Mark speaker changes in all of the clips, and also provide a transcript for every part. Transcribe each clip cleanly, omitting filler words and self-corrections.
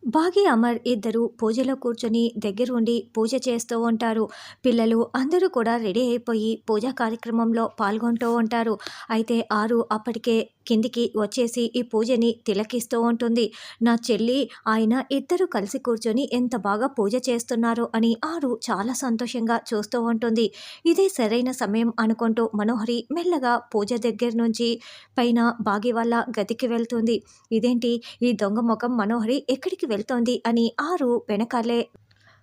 Speaker 1: బాగి, అమర్ ఇద్దరు పూజలో కూర్చొని దగ్గరుండి పూజ చేస్తూ ఉంటారు. పిల్లలు అందరూ కూడా రెడీ అయిపోయి పూజా కార్యక్రమంలో పాల్గొంటూ ఉంటారు. అయితే ఆరు అప్పటికే కిందికి వచ్చేసి ఈ పూజని తిలకిస్తూ ఉంటుంది. నా చెల్లి, ఆయన ఇద్దరు కలిసి కూర్చొని ఎంత బాగా పూజ చేస్తున్నారో అని ఆరు చాలా సంతోషంగా చూస్తూ ఉంటుంది. ఇదే సరైన సమయం అనుకుంటూ మనోహరి మెల్లగా పూజ దగ్గర నుంచి పైన బాగి వాళ్ళ గదికి వెళ్తుంది. ఇదేంటి, ఈ దొంగ మొఖం మనోహరి ఎక్కడికి వెళ్తోంది అని ఆరు వెనకాలే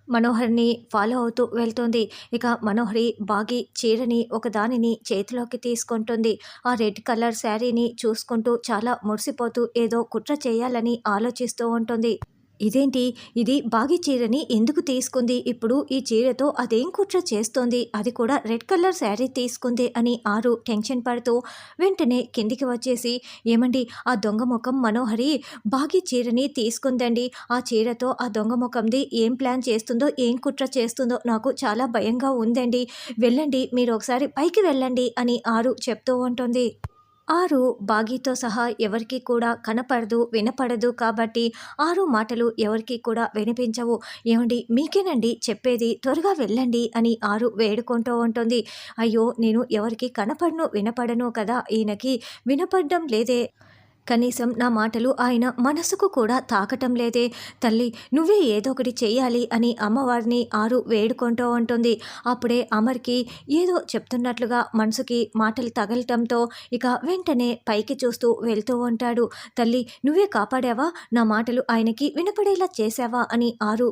Speaker 1: మనోహర్‌ని ఫాలో అవుతూ వెళ్తుంది. ఇక మనోహరి బాగి చీరని ఒకదానిని చేతిలోకి తీసుకుంటుంది. ఆ రెడ్ కలర్ శారీని చూసుకుంటూ చాలా మురిసిపోతూ ఏదో కుట్ర చేయాలని ఆలోచిస్తూ ఉంటుంది. ఇదేంటి, ఇది బాగి చీరని ఎందుకు తీసుకుంది? ఇప్పుడు ఈ చీరతో అదేం కుట్ర చేస్తోంది? అది కూడా రెడ్ కలర్ శారీ తీసుకుంది అని ఆరు టెన్షన్ పడుతూ వెంటనే కిందికి వచ్చేసి, ఏమండి, ఆ దొంగ ముఖం మనోహరి బాగి చీరని తీసుకుందండి. ఆ చీరతో ఆ దొంగ ముఖంది ఏం ప్లాన్ చేస్తుందో, ఏం కుట్ర చేస్తుందో నాకు చాలా భయంగా ఉందండి. వెళ్ళండి, మీరు ఒకసారి పైకి వెళ్ళండి అని ఆరు చెప్తూ ఉంటుంది. ఆరు బాగీతో సహా ఎవరికీ కూడా కనపడదు, వినపడదు కాబట్టి ఆరు మాటలు ఎవరికీ కూడా వినిపించవు. ఏవండి, మీకేనండి చెప్పేది, త్వరగా వెళ్ళండి అని ఆరు వేడుకుంటూ ఉంటుంది. అయ్యో, నేను ఎవరికీ కనపడను, వినపడను కదా, ఈయనకి వినపడడం లేదే, కనీసం నా మాటలు ఆయన మనసుకు కూడా తాకటం లేదే, తల్లి నువ్వే ఏదో ఒకటి చెయ్యాలి అని అమ్మవారిని ఆరు వేడుకుంటూ ఉంటుంది. అప్పుడే అమర్కి ఏదో చెప్తున్నట్లుగా మనసుకి మాటలు తగలటంతో ఇక వెంటనే పైకి చూస్తూ వెళ్తూ ఉంటాడు. తల్లి, నువ్వే కాపాడావా, నా మాటలు ఆయనకి వినపడేలా చేశావా అని ఆరు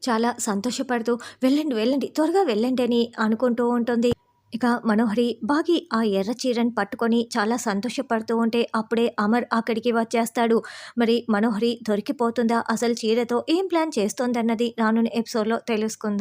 Speaker 1: చాలా సంతోషపడుతూ వెళ్ళండి, వెళ్ళండి, త్వరగా వెళ్ళండి అని అనుకుంటూ ఉంటుంది. ఇక మనోహరి బాగి ఆ ఎర్ర చీరను పట్టుకొని చాలా సంతోషపడుతూ ఉంటే అప్పుడే అమర్ అక్కడికి వచ్చేస్తాడు. మరి మనోహరి దొరికిపోతుందా, అసలు చీరతో ఏం ప్లాన్ చేస్తోందన్నది రానున్న ఎపిసోడ్లో తెలుసుకుందాం.